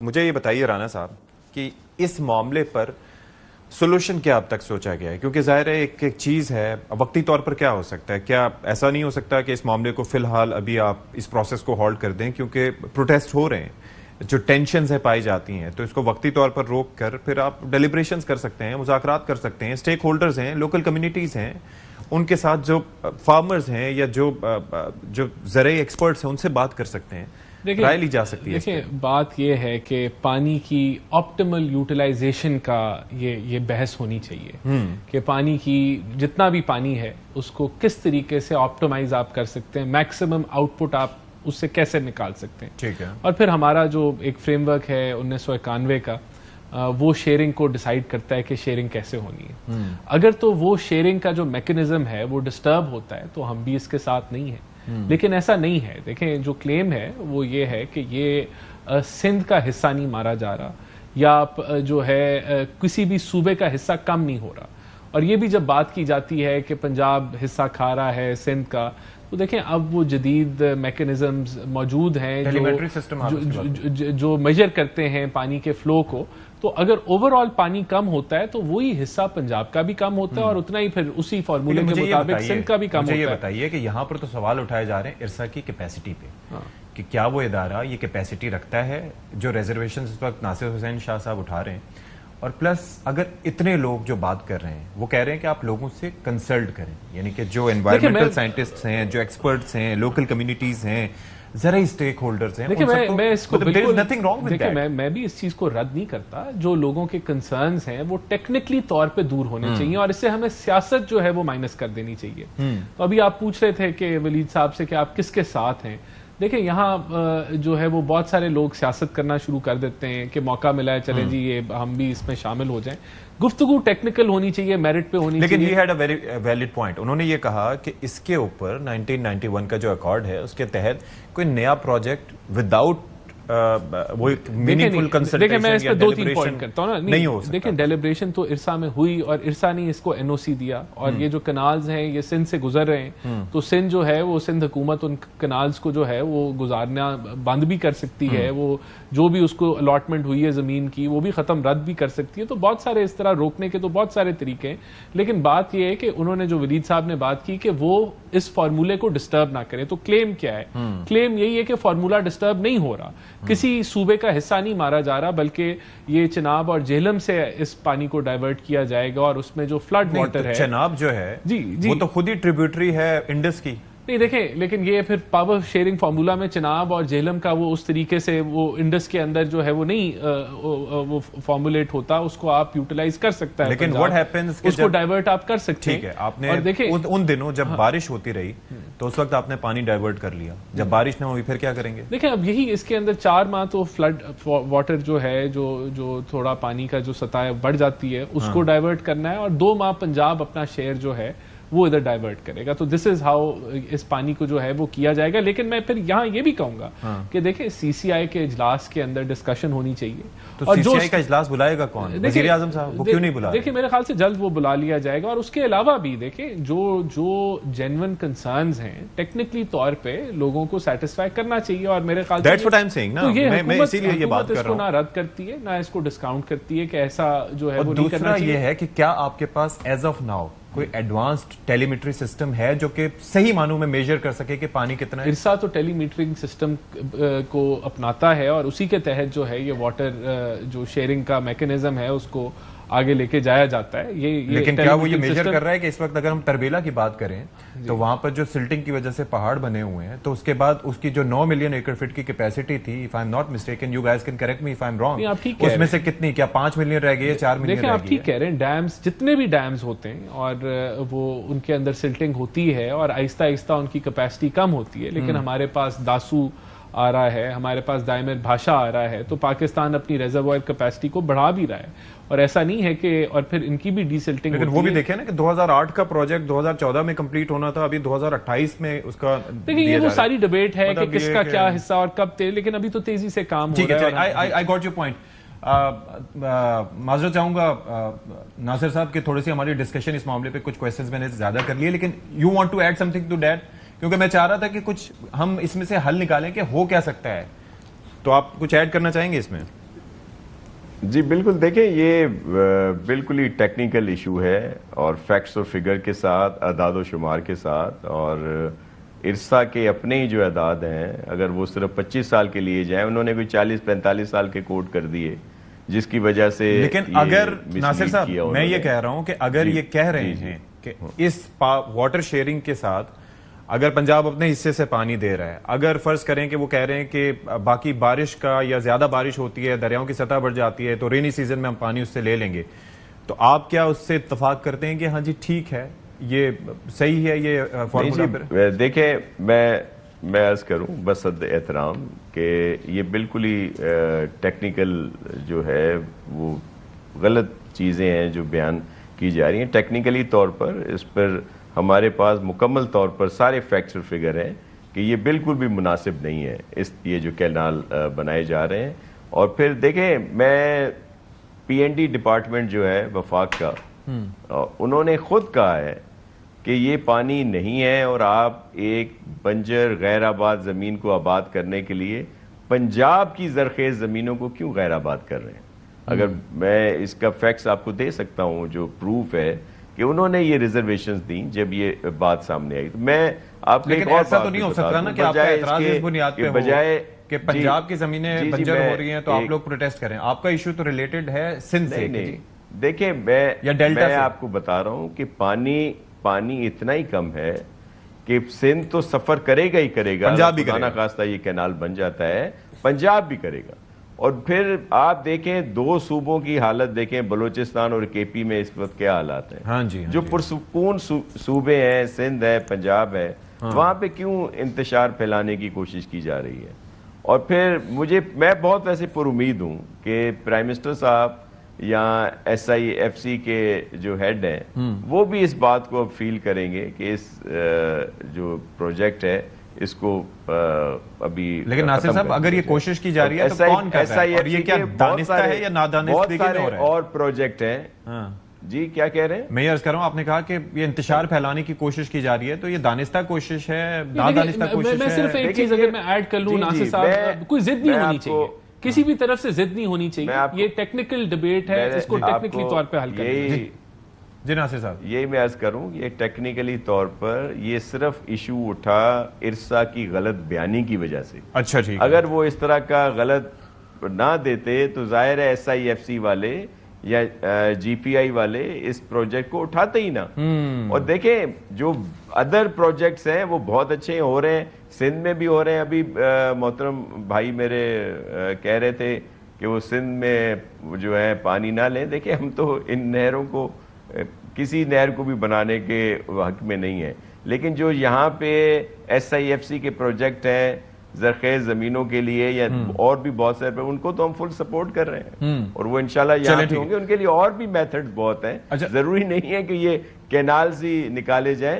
मुझे ये बताइए राना साहब कि इस मामले पर सोल्यूशन क्या अब तक सोचा गया है, क्योंकि जाहिर है एक चीज़ है, वक्ती तौर पर क्या हो सकता है, क्या ऐसा नहीं हो सकता कि इस मामले को फिलहाल अभी आप इस प्रोसेस को होल्ड कर दें, क्योंकि प्रोटेस्ट हो रहे हैं, जो टेंशन्स है पाई जाती हैं, तो इसको वक्ती तौर पर रोक कर फिर आप डेलिब्रेशंस कर सकते हैं, मुज़ाकरात कर सकते हैं, स्टेक होल्डर्स हैं, लोकल कम्युनिटीज़ हैं, उनके साथ जो फार्मर्स हैं या जो ज़राई एक्सपर्ट्स हैं उनसे बात कर सकते हैं, राय ली जा सकती है। देखिए, बात यह है कि पानी की ऑप्टिमल यूटिलाइजेशन का ये बहस होनी चाहिए कि पानी की जितना भी पानी है उसको किस तरीके से ऑप्टिमाइज आप कर सकते हैं, मैक्सिमम आउटपुट आप उससे कैसे निकाल सकते हैं। ठीक है। और फिर हमारा जो एक फ्रेमवर्क है 1991 का, वो शेयरिंग को डिसाइड करता है कि शेयरिंग कैसे होनी है। अगर तो वो शेयरिंग का जो मैकेनिज्म है वो डिस्टर्ब होता है तो हम भी इसके साथ नहीं है, लेकिन ऐसा नहीं है। देखें, जो क्लेम है वो ये है कि ये सिंध का हिस्सा नहीं मारा जा रहा या जो है किसी भी सूबे का हिस्सा कम नहीं हो रहा। और ये भी जब बात की जाती है कि पंजाब हिस्सा खा रहा है सिंध का, तो देखें अब वो जदीद मैकेनिज्म्स मौजूद हैं जो मेजर करते हैं पानी के फ्लो को। तो अगर ओवरऑल पानी कम होता है तो वही हिस्सा पंजाब का भी कम होता है और उतना ही फिर उसी फॉर्मूले के मुताबिक सिंध का भी कम होता है। मुझे ये बताइए कि यहाँ पर तो सवाल उठाए जा रहे हैं इरसा की कैपेसिटी पे, कि क्या वो इदारा ये कैपेसिटी रखता है जो रिजर्वेशन इस वक्त नासिर हुसैन शाह साहब उठा रहे हैं, और प्लस अगर इतने लोग जो बात कर रहे हैं वो कह रहे हैं कि आप लोगों से कंसल्ट करें, यानी कि जो एनवायरमेंटल साइंटिस्ट्स हैं, जो एक्सपर्ट्स हैं, लोकल कम्युनिटीज हैं, जरा स्टेक होल्डर्स हैं। देखिए, मैं इसको बिल्कुल मैं भी इस चीज को रद्द नहीं करता। जो लोगों के कंसर्न्स हैं वो टेक्निकली तौर पे दूर होने चाहिए और इससे हमें सियासत जो है वो माइनस कर देनी चाहिए। तो अभी आप पूछ रहे थे कि वलीद साहब से कि आप किसके साथ हैं। देखिए, यहाँ जो है वो बहुत सारे लोग सियासत करना शुरू कर देते हैं कि मौका मिला है, चले जी ये हम भी इसमें शामिल हो जाएं। गुफ्तगू टेक्निकल होनी चाहिए, मेरिट पे होनी चाहिए। लेकिन he had a very valid point। उन्होंने ये कहा कि इसके ऊपर 1991 का जो अकॉर्ड है उसके तहत कोई नया प्रोजेक्ट विदाउट वो मीनिंगफुल कंसल्टेशन। देखिए, मैं इस पे 2-3 पॉइंट करता हूँ ना। नहीं हो सकता। देखिए, डेलिब्रेशन तो इरसा में हुई और इरसा ने इसको एनओसी दिया, और ये जो कनाल्स हैं ये सिंध से गुजर रहे हैं, तो सिंध जो है वो सिंध हुकूमत उन कनाल्स को जो है वो गुजारना बंद भी कर सकती है। वो जो भी उसको अलॉटमेंट हुई है जमीन की वो भी खत्म रद्द भी कर सकती है। तो बहुत सारे इस तरह रोकने के तो बहुत सारे तरीके हैं, लेकिन बात यह है कि उन्होंने जो वलीद साहब ने बात की कि वो इस फार्मूले को डिस्टर्ब ना करें। तो क्लेम क्या है? क्लेम यही है कि फार्मूला डिस्टर्ब नहीं हो रहा, किसी सूबे का हिस्सा नहीं मारा जा रहा, बल्कि ये चिनाब और जेहलम से इस पानी को डाइवर्ट किया जाएगा और उसमें जो फ्लड वाटर है, चिनाब जो है जी वो तो खुद ही ट्रिब्यूटरी है इंडस की। नहीं, देखें, लेकिन ये फिर पावर शेयरिंग फार्मूला में चिनाब और जेहलम का वो उस तरीके से वो इंडस के अंदर जो है वो नहीं वो फॉर्मुलेट होता, उसको आप यूटिलाइज कर सकता है। लेकिन व्हाट हैपेंस उसको डाइवर्ट आप कर सकते हैं। ठीक है, आपने देखें उन दिनों जब बारिश होती रही तो उस वक्त आपने पानी डाइवर्ट कर लिया, जब बारिश ना हुई फिर क्या करेंगे? देखें, अब यही इसके अंदर 4 माह तो फ्लड वाटर जो है जो थोड़ा पानी का जो सतह बढ़ जाती है उसको डाइवर्ट करना है, और 2 माह पंजाब अपना शेयर जो है वो इधर डाइवर्ट करेगा। तो दिस इज हाउ इस पानी को जो है वो किया जाएगा। लेकिन मैं फिर यहाँ ये भी कहूंगा कि देखें, सीसीआई के इजलास के अंदर डिस्कशन होनी चाहिए। तो और सीसीआई का इजलास बुलाएगा कौन? वजीर आजम साहब, वो क्यों नहीं बुला? देखिए, मेरे ख्याल से जल्द वो बुला लिया जाएगा। और उसके अलावा भी देखें, जो जेन्युइन कंसर्न्स हैं टेक्निकली तौर पे लोगों को सेटिस्फाई करना चाहिए। और मेरे ख्याल से मैं इसीलिए ये बात कर रहा हूं, ना रद्द करती है ना इसको डिस्काउंट करती है कि ऐसा जो है वो नहीं करना चाहिए। दूसरा ये है कि क्या आपके पास एज ऑफ नाउ कोई एडवांस्ड टेलीमीटरी सिस्टम है जो कि सही मानों में मेजर कर सके कि पानी कितना है? इरसा तो टेलीमीटरिंग सिस्टम को अपनाता है और उसी के तहत जो है ये वाटर जो शेयरिंग का मैकेनिज्म है उसको आगे लेके जाया जाता है। लेकिन क्या वो ये मेजर कर रहा है कि इस वक्त अगर हम तरबेला की बात करें तो वहां पर जो सिल्टिंग की वजह से पहाड़ बने हुए हैं, तो उसके बाद उसकी जो 9 मिलियन एकड़ फीट की कैपेसिटी थी, if I am not mistaken, you guys can correct me if I am wrong, उसमें से कितनी, क्या 5 मिलियन रह गई है, 4 मिलियन? देखिए, आप ठीक कह रहे हैं। डैम्स, जितने भी डैम्स होते हैं और वो उनके अंदर सिल्टिंग होती है और आहिस्ता आहिस्ता उनकी कैपेसिटी कम होती है। लेकिन हमारे पास दासू आ रहा है, हमारे पास दायमर भाषा आ रहा है, तो पाकिस्तान अपनी रिजर्वॉयर कैपेसिटी को बढ़ा भी रहा है। और ऐसा नहीं है कि और फिर इनकी भी डीसिल्टिंग, लेकिन वो भी देखे ना कि 2008 का प्रोजेक्ट 2014 में कंप्लीट होना था, अभी 2028 में उसका। देखिए, ये वो सारी डिबेट है कि किसका क्या हिस्सा और कब थे, लेकिन अभी तो तेजी से काम हो रहा है। I got your point. माजरत चाहूंगा नासिर साहब की, थोड़ी सी हमारी डिस्कशन इस मामले पे कुछ क्वेश्चंस मैंने ज्यादा कर लिए, लेकिन you want to add something to that? क्योंकि मैं चाह रहा था कि कुछ हम इसमें से हल निकालें कि हो क्या सकता है, तो आप कुछ ऐड करना चाहेंगे इसमें? جی بالکل، دیکھیں یہ بالکل ہی ٹیکنیکل ایشو ہے، اور فیکٹس اور فگر کے ساتھ، اعداد و شمار کے ساتھ، اور ارسا کے اپنے ہی جو اعداد ہیں اگر وہ صرف 25 سال کے لیے جائیں، انہوں نے کوئی 40-45 سال کے کوٹ کر دیے، جس کی وجہ سے لیکن اگر ناصر صاحب میں یہ کہہ رہا ہوں کہ اگر یہ کہہ رہے ہیں کہ اس واٹر شیئرنگ کے ساتھ اگر پنجاب اپنے حصے سے پانی دے رہا ہے، اگر فرض کریں کہ وہ کہہ رہے ہیں کہ باقی بارش کا یا زیادہ بارش ہوتی ہے، دریاؤں کی سطح بڑھ جاتی ہے تو رینی سیزن میں ہم پانی اس سے لے لیں گے، تو آپ کیا اس سے اتفاق کرتے ہیں کہ ہاں جی ٹھیک ہے، یہ صحیح ہے یہ فارمولا؟ پھر دیکھیں میں عرض کروں بس احترام کہ یہ بالکل ہی ٹیکنیکل جو ہے وہ غلط چیزیں ہیں جو بیان کی جا رہی ہیں ٹیکنیکلی طور پر. اس پر ہمارے پاس مکمل طور پر سارے فیکٹس اور فگر ہیں کہ یہ بالکل بھی مناسب نہیں ہے یہ جو کینال بنائے جا رہے ہیں. اور پھر دیکھیں میں پی این ڈی ڈپارٹمنٹ جو ہے وفاق کا انہوں نے خود کہا ہے کہ یہ پانی نہیں ہے، اور آپ ایک بنجر غیر آباد زمین کو آباد کرنے کے لیے پنجاب کی زرخیز زمینوں کو کیوں غیر آباد کر رہے ہیں. اگر میں اس کا فیکٹس آپ کو دے سکتا ہوں جو پروف ہے کہ انہوں نے یہ ریزرویشنز دیں جب یہ بات سامنے آئی. تو میں آپ کو ایک اور ایسا تو نہیں ہو سکتا نا کہ آپ کا اعتراض اس بنیاد پہ بجائے کہ پنجاب کی زمینیں بنجر ہو رہی ہیں تو آپ لوگ پروٹیسٹ کریں. آپ کا ایشو تو ریلیٹڈ ہے سندھ سے. نہیں دیکھیں میں آپ کو بتا رہا ہوں کہ پانی اتنا ہی کم ہے کہ سندھ تو سفر کرے گا ہی کرے گا، پنجاب بھی خدا نخواستہ یہ کینال بن جاتا ہے پنجاب بھی کرے گا. اور پھر آپ دیکھیں دو صوبوں کی حالت دیکھیں، بلوچستان اور کے پی میں اس وقت کیا حالات ہیں. ہاں جی جو پرسکون صوبے ہیں، سندھ ہے، پنجاب ہے، وہاں پہ کیوں انتشار پھیلانے کی کوشش کی جا رہی ہے. اور پھر میں بہت ویسے پر امید ہوں کہ پرائم منسٹر صاحب یا ایس آئی ایف سی کے جو ہیڈ ہیں وہ بھی اس بات کو اب فیل کریں گے کہ اس جو پروجیکٹ ہے اس کو ابھی. لیکن ناصر صاحب اگر یہ کوشش کی جا رہی ہے تو کون کر رہا ہے؟ اور یہ کیا دانستہ ہے یا نادانستگی میں ہو رہا ہے؟ اور پروجیکٹ ہیں. جی کیا کہہ رہے ہیں؟ میں یہ عرض کر رہا ہوں، آپ نے کہا کہ یہ انتشار پھیلانے کی کوشش کی جا رہی ہے، تو یہ دانستہ کوشش ہے نادانستہ کوشش ہے؟ میں صرف ایک چیز اگر میں ایڈ کر لوں ناصر صاحب، کوئی ضد نہیں ہونی چاہیے، کسی بھی طرف سے ضد نہیں ہونی چاہیے. یہ ٹیکنیکل ڈیبیٹ ہے، اس کو ٹیکنیکلی طور پہ حل کرنا. جی ناصر صاحب یہی میں عرض کروں، یہ ٹیکنیکلی طور پر یہ صرف ایشو اٹھا ارسا کی غلط بیانی کی وجہ سے. اچھا ٹھیک. اگر وہ اس طرح کا غلط نہ دیتے تو ظاہر ہے ایس آئی ایف سی والے یا جی پی آئی والے اس پروجیکٹ کو اٹھاتے ہی نہ. اور دیکھیں جو ادر پروجیکٹس ہیں وہ بہت اچھے ہو رہے ہیں، سندھ میں بھی ہو رہے ہیں. ابھی محترم بھائی میرے کہہ رہے تھے کہ وہ سندھ میں جو ہے پانی نہ لیں. دیکھیں ہم تو ان نہروں کو کسی نہر کو بھی بنانے کے حق میں نہیں ہے، لیکن جو یہاں پہ ایس آئی ایف سی کے پروجیکٹ ہیں زرخیز زمینوں کے لیے یا اور بھی بہت سارے، ان کو تو ہم فل سپورٹ کر رہے ہیں اور وہ انشاءاللہ یہاں پہ ہوں گے. ان کے لیے اور بھی میتھڈ بہت ہیں، ضروری نہیں ہے کہ یہ کینالز ہی نکالے جائیں.